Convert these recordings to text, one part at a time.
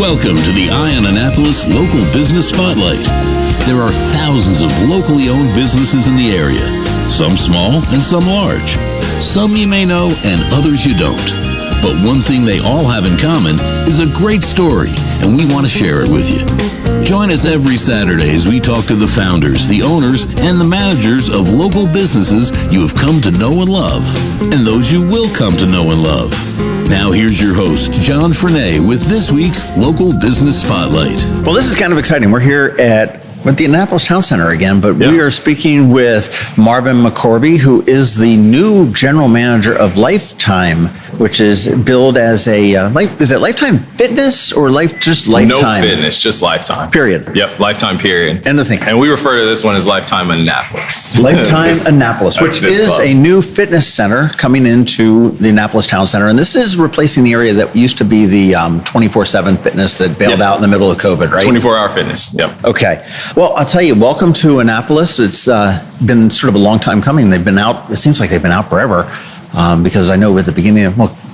Welcome to the Eye on Annapolis Local Business Spotlight. There are thousands of locally owned businesses in the area, some small and some large. Some you may know and others you don't. But one thing they all have in common is a great story, and we want to share it with you. Join us every Saturday as we talk to the founders, the owners, and the managers of local businesses you have come to know and love, and those you will come to know and love. Now here's your host, John Frenay, with this week's Local Business Spotlight. Well, this is kind of exciting. We're here at the Annapolis Town Center again, but we are speaking with Marvin McCorvey, who is the new general manager of Lifetime, which is billed as a, is it Lifetime Fitness or just Lifetime? No fitness, just Lifetime. Period. Yep, Lifetime period. End of thing. And we refer to this one as Lifetime Annapolis. Lifetime Annapolis, which is a new fitness center coming into the Annapolis Town Center. And this is replacing the area that used to be the 24/7 fitness that bailed out in the middle of COVID, right? 24-hour fitness, yep. Okay. Well, I'll tell you, welcome to Annapolis. It's been sort of a long time coming. They've been out, it seems like they've been out forever, because I know at the beginning of,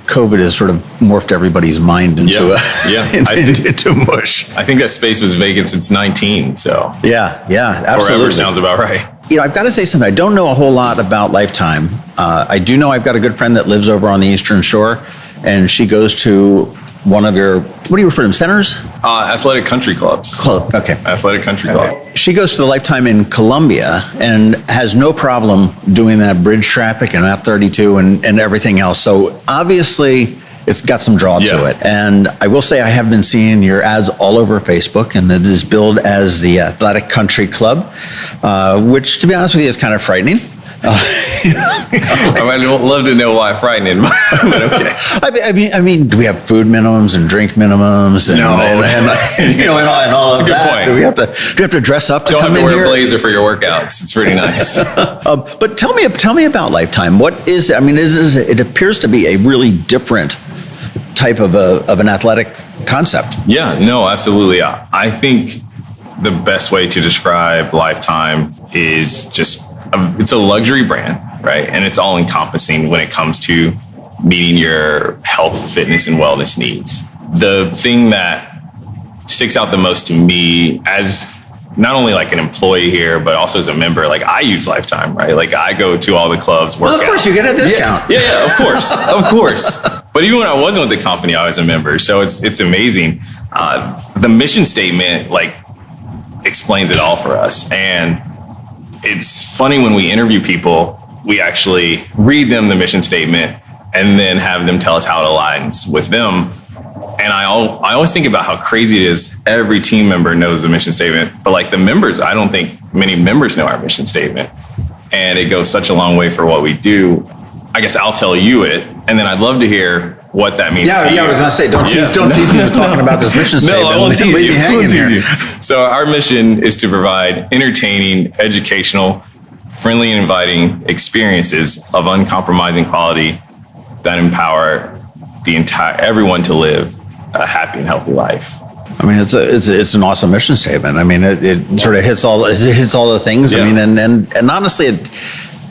COVID has sort of morphed everybody's mind into into mush. I think that space was vacant since 19, so. Yeah, absolutely. Forever sounds about right. You know, I've got to say something. I don't know a whole lot about Lifetime. I do know I've got a good friend that lives over on the Eastern Shore, and she goes to one of your, what do you refer to them, centers? Athletic country clubs. Okay. Athletic country club. She goes to the Lifetime in Columbia and has no problem doing that bridge traffic and Route 32 and everything else. So obviously it's got some draw to it. And I will say I have been seeing your ads all over Facebook, and it is billed as the Athletic Country Club, which to be honest with you is kind of frightening. I would love to know why frightening, but okay. I mean, do we have food minimums and drink minimums and all of That's that? A good point. Do we have to dress up to Don't come have in to wear here? a blazer for your workouts. It's pretty nice. But tell me about Lifetime. What is it? I mean, it appears to be a really different type of an athletic concept. Yeah, no, absolutely. I think the best way to describe Lifetime is just it's a luxury brand, right? And it's all encompassing when it comes to meeting your health, fitness, and wellness needs. The thing that sticks out the most to me as not only like an employee here, but also as a member, like I use Lifetime, right? Like I go to all the clubs, work Well, of course, you get a discount. Yeah, of course, of course. But even when I wasn't with the company, I was a member. So it's amazing. The mission statement like explains it all for us. And it's funny when we interview people, we actually read them the mission statement and then have them tell us how it aligns with them. And I always think about how crazy it is. Every team member knows the mission statement, but like the members, I don't think many members know our mission statement. And it goes such a long way for what we do. I guess I'll tell you it, and then I'd love to hear what that means. Yeah, I was going to say, don't tease me with talking about this mission statement. No, I won't tease you. Hanging here. So our mission is to provide entertaining, educational, friendly, and inviting experiences of uncompromising quality that empower everyone to live a happy and healthy life. I mean, it's an awesome mission statement. I mean, it sort of hits all the things. Yeah. I mean, and honestly,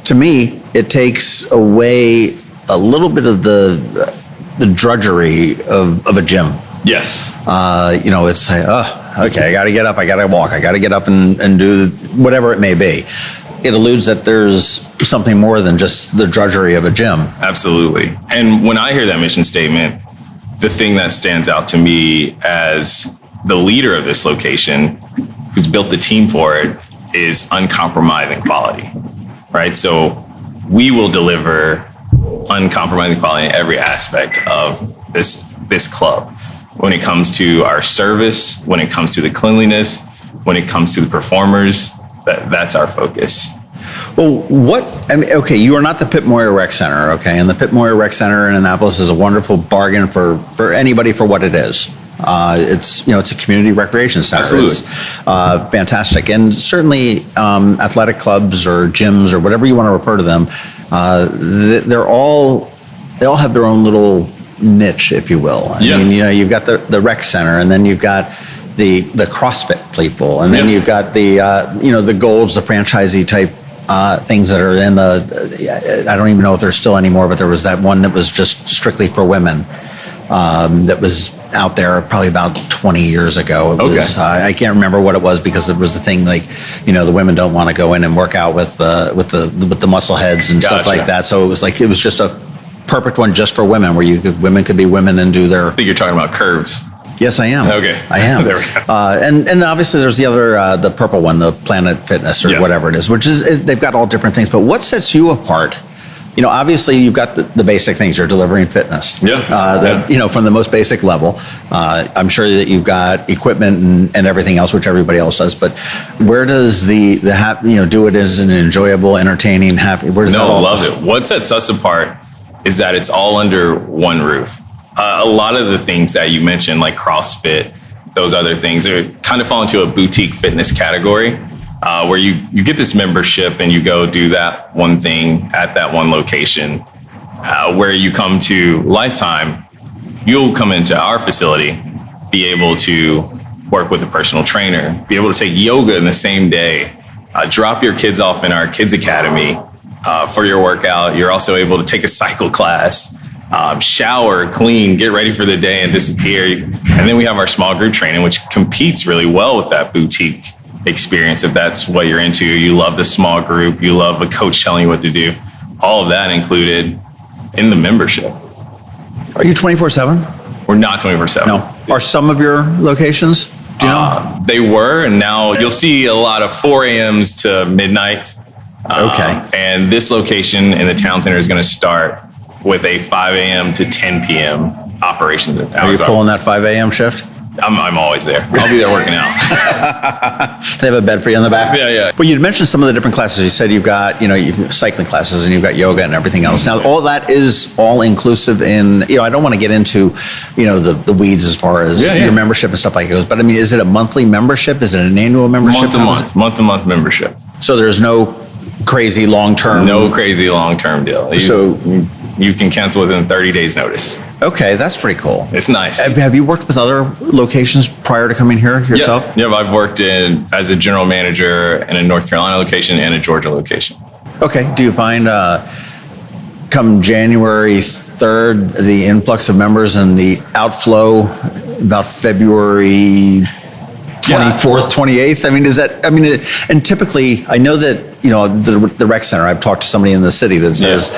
to me, it takes away a little bit of the drudgery of a gym. Yes. It's like, okay, I got to get up, I got to walk, I got to get up and do whatever it may be. It alludes that there's something more than just the drudgery of a gym. Absolutely. And when I hear that mission statement, the thing that stands out to me as the leader of this location, who's built the team for it, is uncompromising quality, right? So we will deliver uncompromising quality in every aspect of this club. When it comes to our service, when it comes to the cleanliness, when it comes to the performers, that's our focus. Well, okay, you are not the Pip Moyer Rec Center, okay? And the Pip Moyer Rec Center in Annapolis is a wonderful bargain for anybody for what it is. It's a community recreation center. Absolutely. It's fantastic. And certainly athletic clubs or gyms or whatever you want to refer to them, they all have their own little niche, if you will. I mean, you've got the rec center, and then you've got the CrossFit people, and then you've got the Golds, the franchisee type things that are in the, I don't even know if there's still anymore, but there was that one that was just strictly for women. that was out there probably about 20 years ago. It was, I can't remember what it was because it was the thing like, the women don't want to go in and work out with the muscle heads and stuff like that. So it was just a perfect one just for women where women could be women and do their. I think you're talking about curves. Yes, I am. Okay. I am. There we go. And obviously there's the other, the purple one, the Planet Fitness or whatever it is, which is, they've got all different things. But what sets you apart? Obviously you've got the basic things. You're delivering fitness. From the most basic level. I'm sure that you've got equipment and everything else, which everybody else does. But where does the do it as an enjoyable, entertaining, happy? Where's that all? Love it. What sets us apart is that it's all under one roof. A lot of the things that you mentioned, like CrossFit, those other things, are kind of fall into a boutique fitness category, where you get this membership and you go do that one thing at that one location. Where you come to Lifetime, you'll come into our facility, be able to work with a personal trainer, be able to take yoga in the same day, drop your kids off in our kids academy for your workout. You're also able to take a cycle class. Shower, clean, get ready for the day and disappear. And then we have our small group training, which competes really well with that boutique experience. If that's what you're into, you love the small group, you love a coach telling you what to do, all of that included in the membership. Are you 24/7? We're not 24/7. No. Are some of your locations? Do you know? They were, and now you'll see a lot of 4 a.m.s to midnight. And this location in the town center is going to start with a 5 a.m. to 10 p.m. operations. Are you pulling that 5 a.m. shift? I'm always there. I'll be there working out. They have a bed for you in the back? Yeah. Well, you mentioned some of the different classes. You said you've got, you've cycling classes and you've got yoga and everything else. Now, all that is all inclusive in, I don't want to get into, the weeds as far as your membership and stuff like it goes. But I mean, is it a monthly membership? Is it an annual membership? Month to month membership. So there's no crazy long-term? No crazy long-term deal. You can cancel within 30 days notice. Okay, that's pretty cool. It's nice. Have you worked with other locations prior to coming here yourself? Yeah, I've worked as a general manager in a North Carolina location and a Georgia location. Okay, do you find come January 3rd, the influx of members and the outflow about February 24th, 28th? And typically, I know that, the rec center, I've talked to somebody in the city that says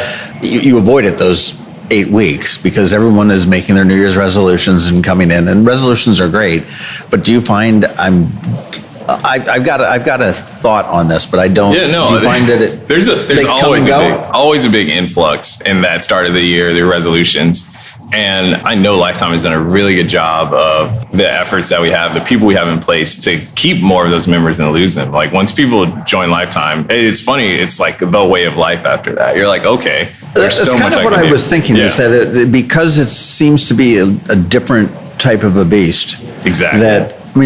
you avoid it those 8 weeks because everyone is making their New Year's resolutions and coming in, and resolutions are great. But do you find I've got a thought on this, but I don't. Yeah, no. Do you find that there's always a big influx in that start of the year, the resolutions. And I know Lifetime has done a really good job of the efforts that we have, the people we have in place to keep more of those members and lose them. Like once people join Lifetime, it's funny. It's like the way of life after that. You're like, okay. That's kind of what I was thinking is that because it seems to be a different type of a beast. Exactly.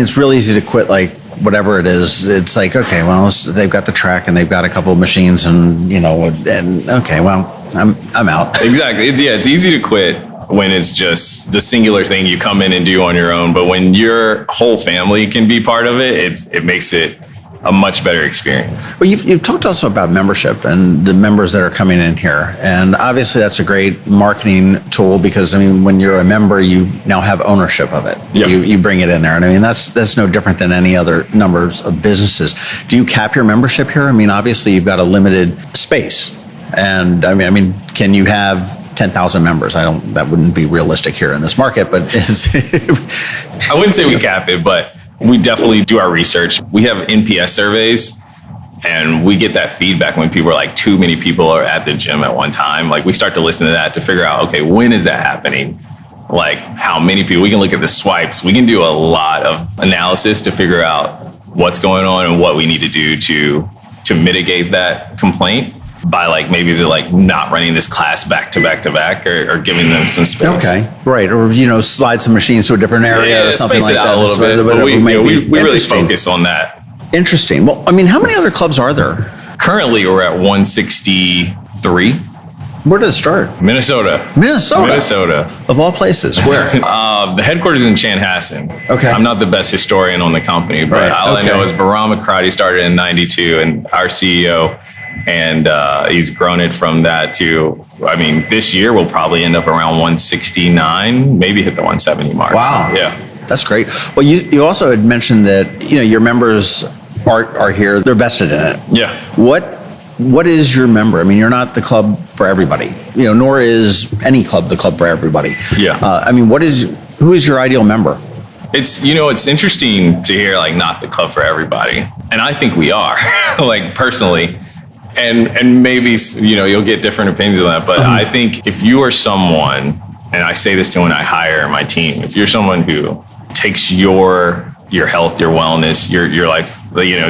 It's real easy to quit like whatever it is. It's like, okay, well, they've got the track and they've got a couple of machines and, okay, well, I'm out. Exactly. It's easy to quit when it's just the singular thing you come in and do on your own. But when your whole family can be part of it, it makes it a much better experience. Well, you've talked also about membership and the members that are coming in here. And obviously that's a great marketing tool because, when you're a member, you now have ownership of it. Yep. You bring it in there. And that's no different than any other numbers of businesses. Do you cap your membership here? Obviously you've got a limited space. And can you have 10,000 members? That wouldn't be realistic here in this market, but I wouldn't say we cap it, but we definitely do our research. We have NPS surveys and we get that feedback when people are like, too many people are at the gym at one time. Like we start to listen to that to figure out, okay, when is that happening? Like how many people? We can look at the swipes. We can do a lot of analysis to figure out what's going on and what we need to do to mitigate that complaint. By maybe is it not running this class back to back to back or giving them some space? Okay, right. Or, slide some machines to a different area or something like that. A little bit. But we really focus on that. Interesting. Well, how many other clubs are there? Currently, we're at 163. Where did it start? Minnesota. Of all places. Where? The headquarters in Chanhassen. Okay. I'm not the best historian on the company, but all I know is Bahram McCorvey started in 92 and our CEO And he's grown it from that to, I mean, this year we'll probably end up around 169, maybe hit the 170 mark. Wow. Yeah. That's great. Well, you also had mentioned that, your members are here, they're vested in it. Yeah. What is your member? I mean, you're not the club for everybody, nor is any club the club for everybody. Yeah. I mean, who is your ideal member? It's, it's interesting to hear like not the club for everybody. And I think we are, like personally. And maybe, you'll get different opinions on that. But I think if you are someone, and I say this to when I hire my team, if you're someone who takes your health, your wellness, your life,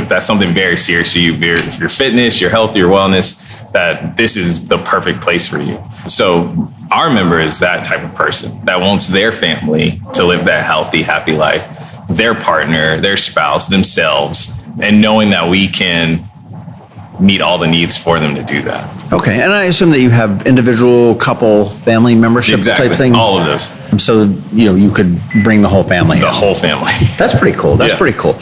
that's something very serious to you, your fitness, your health, your wellness, that this is the perfect place for you. So our member is that type of person that wants their family to live that healthy, happy life, their partner, their spouse, themselves, and knowing that we can meet all the needs for them to do that. Okay, and I assume that you have individual, couple, family membership type thing? All of those. So, you could bring the whole family The whole family. That's pretty cool. That's pretty cool.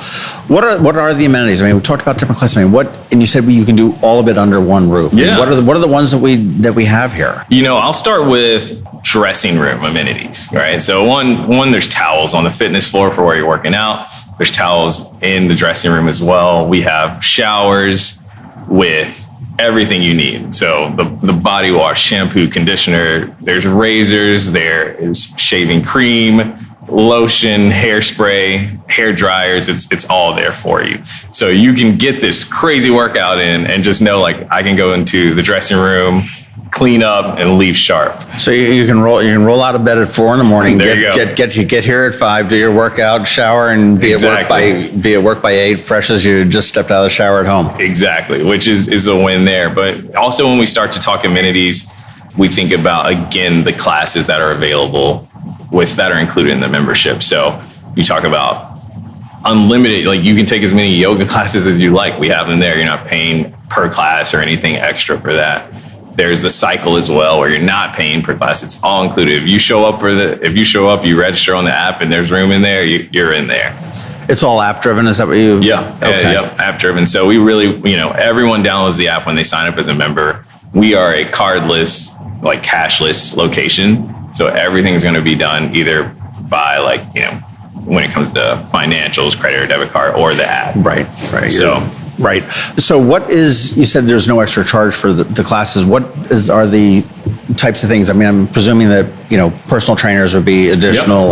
What are the amenities? I mean, we talked about different classes. I mean, and you said you can do all of it under one roof. Yeah. What are the ones that we have here? I'll start with dressing room amenities, right? So one, there's towels on the fitness floor for where you're working out. There's towels in the dressing room as well. We have showers with everything you need. So the body wash, shampoo, conditioner, there's razors, there is shaving cream, lotion, hairspray, hair dryers. It's all there for you. So you can get this crazy workout in and just know, like, I can go into the dressing room, clean up, and leave sharp. So you can roll out of bed at 4 a.m. There you go. Get here at 5, do your workout, shower, and be at work by 8, fresh as you just stepped out of the shower at home. Exactly, which is a win there. But also when we start to talk amenities, we think about, again, the classes that are available that are included in the membership. So you talk about unlimited, like you can take as many yoga classes as you like. We have them there. You're not paying per class or anything extra for that. There's a cycle as well where you're not paying per class. It's all included. If you show up, you register on the app and there's room in there, you're in there. It's all app driven. Is that what you? Yeah. Okay. Yep. App driven. So we really, everyone downloads the app when they sign up as a member. We are a cardless, like cashless location. So everything's going to be done either by when it comes to financials, credit or debit card, or the app. Right. So. Right. So you said there's no extra charge for the classes. Are the types of things? I mean, I'm presuming that, personal trainers would be additional.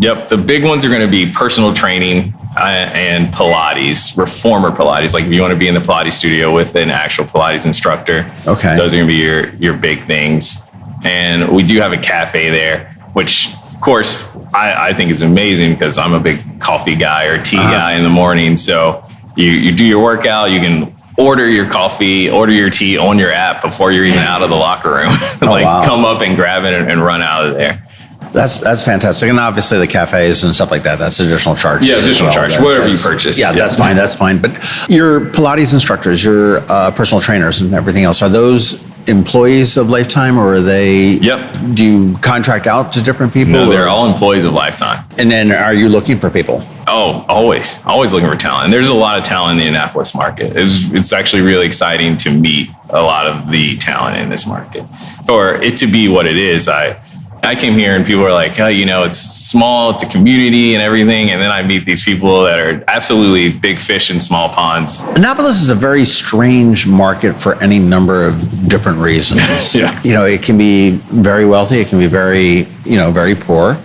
Yep. The big ones are going to be personal training and Pilates, reformer Pilates. Like if you want to be in the Pilates studio with an actual Pilates instructor. Okay. Those are going to be your big things. And we do have a cafe there, which of course I think is amazing because I'm a big coffee guy or tea guy in the morning. So you do your workout, you can order your coffee, order your tea on your app before you're even out of the locker room. Come up and grab it and run out of there. That's fantastic. And obviously the cafes and stuff like that, that's additional charge. Yeah, additional charge, whatever you purchase. Yeah, that's fine. But your Pilates instructors, your personal trainers and everything else, are those employees of Lifetime, or are they? Yep. Do you contract out to different people? No, they're all employees of Lifetime. And then are you looking for people? Oh, always looking for talent. And there's a lot of talent in the Annapolis market. It's actually really exciting to meet a lot of the talent in this market. For it to be what it is, I came here and people were like, oh, it's small, it's a community and everything. And then I meet these people that are absolutely big fish in small ponds. Annapolis is a very strange market for any number of different reasons. Yeah. It can be very wealthy. It can be very, very poor.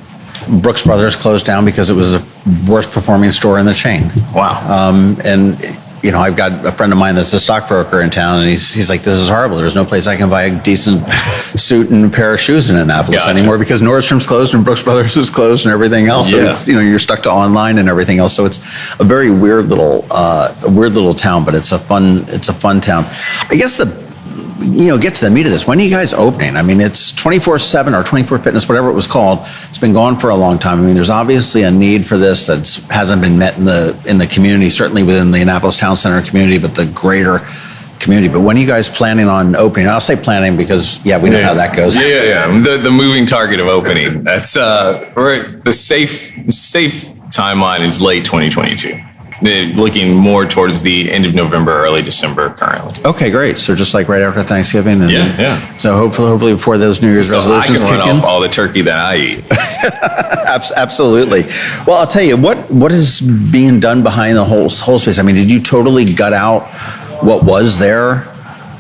Brooks Brothers closed down because it was the worst performing store in the chain. Wow. I've got a friend of mine that's a stockbroker in town, and he's like, this is horrible. There's no place I can buy a decent suit and a pair of shoes in Annapolis anymore because Nordstrom's closed and Brooks Brothers is closed and everything else. So it's, you're stuck to online and everything else. So it's a very weird little town, but it's a fun town. I guess get to the meat of this. When are you guys opening? I mean, it's 24/7 or 24 Fitness, whatever it was called. It's been going for a long time. I mean, there's obviously a need for this that hasn't been met in the community, certainly within the Annapolis Town Center community, but the greater community. But when are you guys planning on opening? I'll say planning because, we know how that goes. Yeah. The moving target of opening. That's the safe timeline is late 2022. looking more towards the end of November, early December currently. Okay, great. So just like right after Thanksgiving. And Yeah. So hopefully before those New Year's resolutions I can run kick in. off all the turkey that I eat. Absolutely. Well, I'll tell you what is being done behind the whole space. I mean, did you totally gut out what was there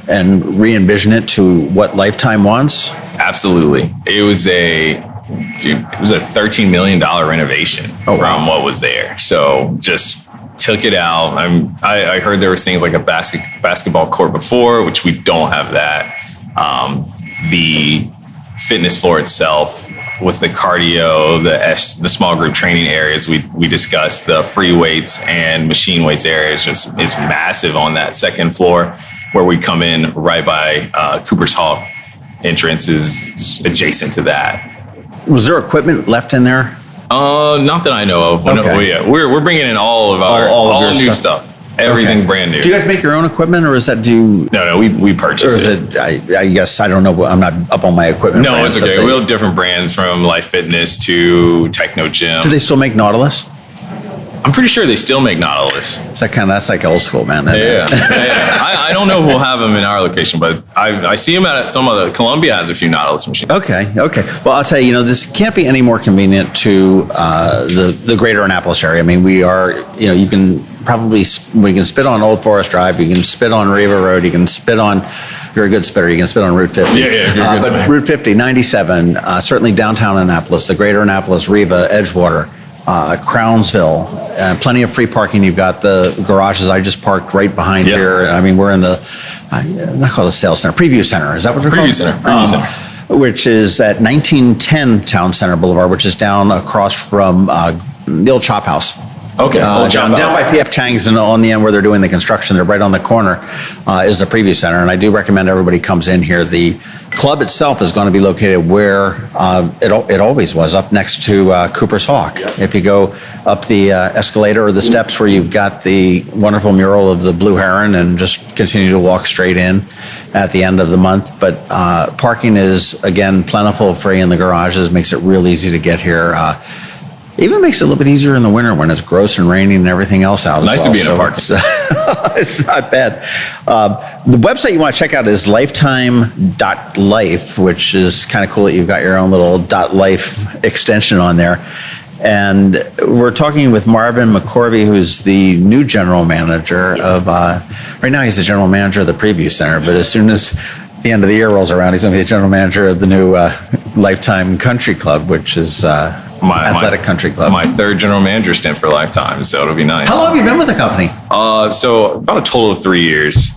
and re-envision it to what Lifetime wants? Absolutely. It was a $13 million renovation from what was there. So just took it out. I heard there was things like a basketball court before, which we don't have that. The fitness floor itself with the cardio, the small group training areas we discussed, the free weights and machine weights areas is massive on that second floor, where we come in right by Cooper's Hawk entrance is adjacent to that. Was there equipment left in there? Not that I know of. Okay. We're bringing in all of our all new stuff. Everything brand new. Do you guys make your own equipment, or is that No, we purchase it. Or is it? I guess I don't know. I'm not up on my equipment. No, brands, it's okay. We have different brands from Life Fitness to Techno Gym. Do they still make Nautilus? I'm pretty sure they still make Nautilus. That's like old school, man. Yeah. I don't know if we'll have them in our location, but I see them at some other. Columbia has a few Nautilus machines. Okay. Well, I'll tell you, this can't be any more convenient to the greater Annapolis area. I mean, we are, we can spit on Old Forest Drive, you can spit on Riva Road, you can spit on, you're a good spitter, you can spit on Route 50. Yeah, you're a good but spitter. Route 50, 97, certainly downtown Annapolis, the greater Annapolis, Riva, Edgewater, Crownsville, plenty of free parking. You've got the garages. I just parked right behind here. I mean, we're in the, not called a sales center, preview center. Is that what they're called? Preview center. Which is at 1910 Town Center Boulevard, which is down across from the old Chop House. Okay. Down by P.F. Chang's and on the end where they're doing the construction, they're right on the corner, is the preview center. And I do recommend everybody comes in here. The club itself is going to be located where it always was, up next to Cooper's Hawk. If you go up the escalator or the steps where you've got the wonderful mural of the Blue Heron and just continue to walk straight in at the end of the month. But parking is, again, plentiful, free in the garages, makes it real easy to get here. Even makes it a little bit easier in the winter when it's gross and raining and everything else out. Nice to be in a park. It's not bad. The website you want to check out is lifetime.life, which is kind of cool that you've got your own little .life extension on there. And we're talking with Marvin McCorvey, who's the new general manager of, right now he's the general manager of the Preview Center, but as soon as the end of the year rolls around, he's going to be the general manager of the new Lifetime Country Club, which is Athletic Country Club. My third general manager stint for Lifetime, so it'll be nice. How long have you been with the company? So about a total of 3 years.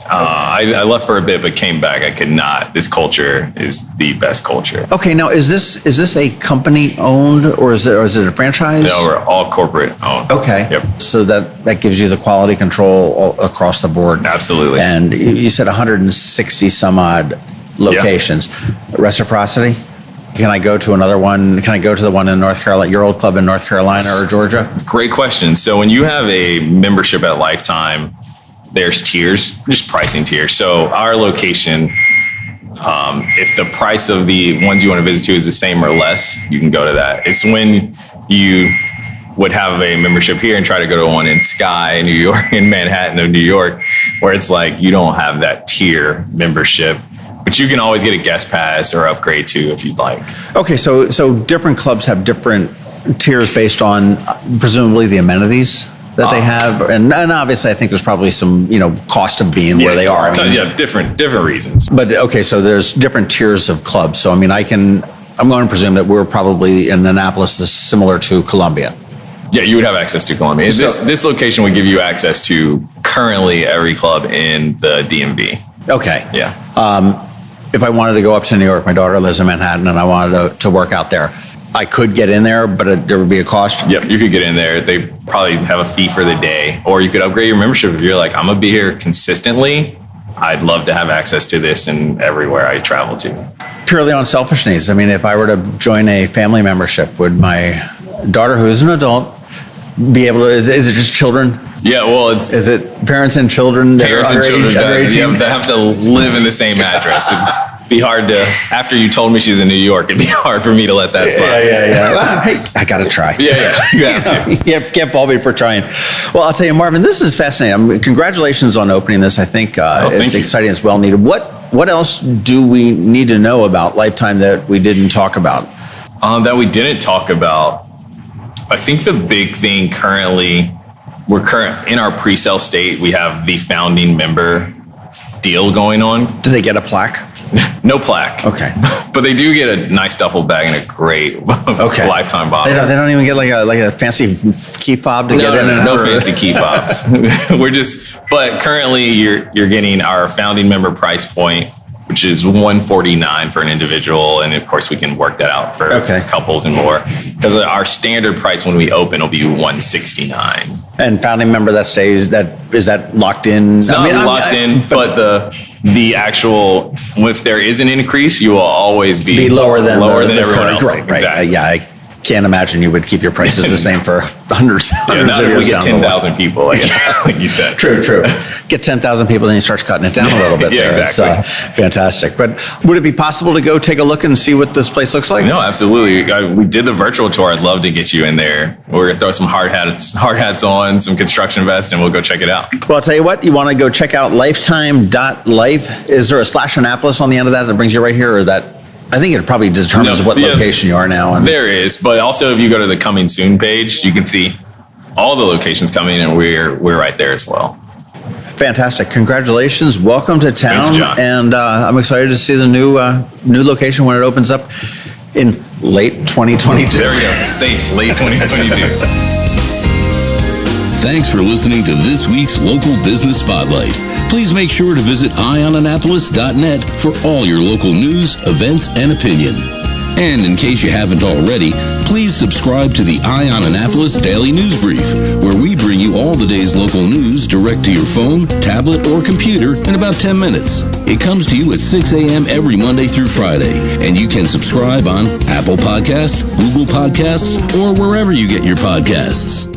I left for a bit, but came back. I could not. This culture is the best culture. Okay, now is this a company owned or is it a franchise? No, we're all corporate owned. Okay. Yep. So that gives you the quality control across the board. Absolutely. And you said 160 some odd locations. Yeah. Reciprocity? Can I go to another one? Can I go to the one in North Carolina, your old club in North Carolina or Georgia? Great question. So when you have a membership at Lifetime, there's tiers, just pricing tiers. So our location, if the price of the ones you want to visit to is the same or less, you can go to that. It's when you would have a membership here and try to go to one in Sky, New York, in Manhattan or New York, where it's like you don't have that tier membership. But you can always get a guest pass or upgrade too if you'd like. Okay, so different clubs have different tiers based on presumably the amenities that they have, and obviously I think there's probably some cost of being where they are. Different reasons. But okay, so there's different tiers of clubs. So I mean, I'm going to presume that we're probably in Annapolis, this similar to Columbia. Yeah, you would have access to Columbia. This location would give you access to currently every club in the DMV. Okay. Yeah. If I wanted to go up to New York, my daughter lives in Manhattan, and I wanted to work out there, I could get in there, but there would be a cost. Yep, you could get in there. They probably have a fee for the day, or you could upgrade your membership if you're like, I'm gonna be here consistently. I'd love to have access to this and everywhere I travel to. Purely on selfish needs. I mean, if I were to join a family membership, would my daughter, who is an adult, be able to? Is it just children? Yeah, well, is it parents and children that parents are and children under 18? that have to live in the same address? be hard to, after you told me she's in New York, it'd be hard for me to let that slide. Yeah. Well, hey, I got to try. Yeah. You have to. You can't fault me for trying. Well, I'll tell you, Marvin, this is fascinating. Congratulations on opening this. I think it's exciting. It's well needed. What else do we need to know about Lifetime that we didn't talk about? That we didn't talk about. I think the big thing currently, we're in our pre-sale state. We have the founding member deal going on. Do they get a plaque? No plaque. Okay. But they do get a nice duffel bag and a great Lifetime bottle. They don't even get like a fancy key fob to get in and out? No fancy key fobs. But currently you're getting our founding member price point, which is $149 for an individual. And of course we can work that out for couples and more, because our standard price when we open will be $169. And founding member is that locked in? It's not locked in, but the actual, if there is an increase, you will always be lower than everyone else. Right. Exactly. I can't imagine you would keep your prices the same for hundreds of years. We get 10,000 people, like you said. True. Get 10,000 people, then you start cutting it down a little bit there. Exactly. It's fantastic. But would it be possible to go take a look and see what this place looks like? No, absolutely. We did the virtual tour. I'd love to get you in there. We're going to throw some hard hats on, some construction vest, and we'll go check it out. Well, I'll tell you what, you want to go check out lifetime.life. Is there a /Annapolis on the end of that brings you right here, or that? I think it probably determines what location you are now. There is, but also if you go to the Coming Soon page, you can see all the locations coming, and we're right there as well. Fantastic! Congratulations! Welcome to town. Thank you, John. And I'm excited to see the new location when it opens up in late 2022. There we go. Safe late 2022. Thanks for listening to this week's Local Business Spotlight. Please make sure to visit eyeonannapolis.net for all your local news, events, and opinion. And in case you haven't already, please subscribe to the Eye on Annapolis Daily News Brief, where we bring you all the day's local news direct to your phone, tablet, or computer in about 10 minutes. It comes to you at 6 a.m. every Monday through Friday, and you can subscribe on Apple Podcasts, Google Podcasts, or wherever you get your podcasts.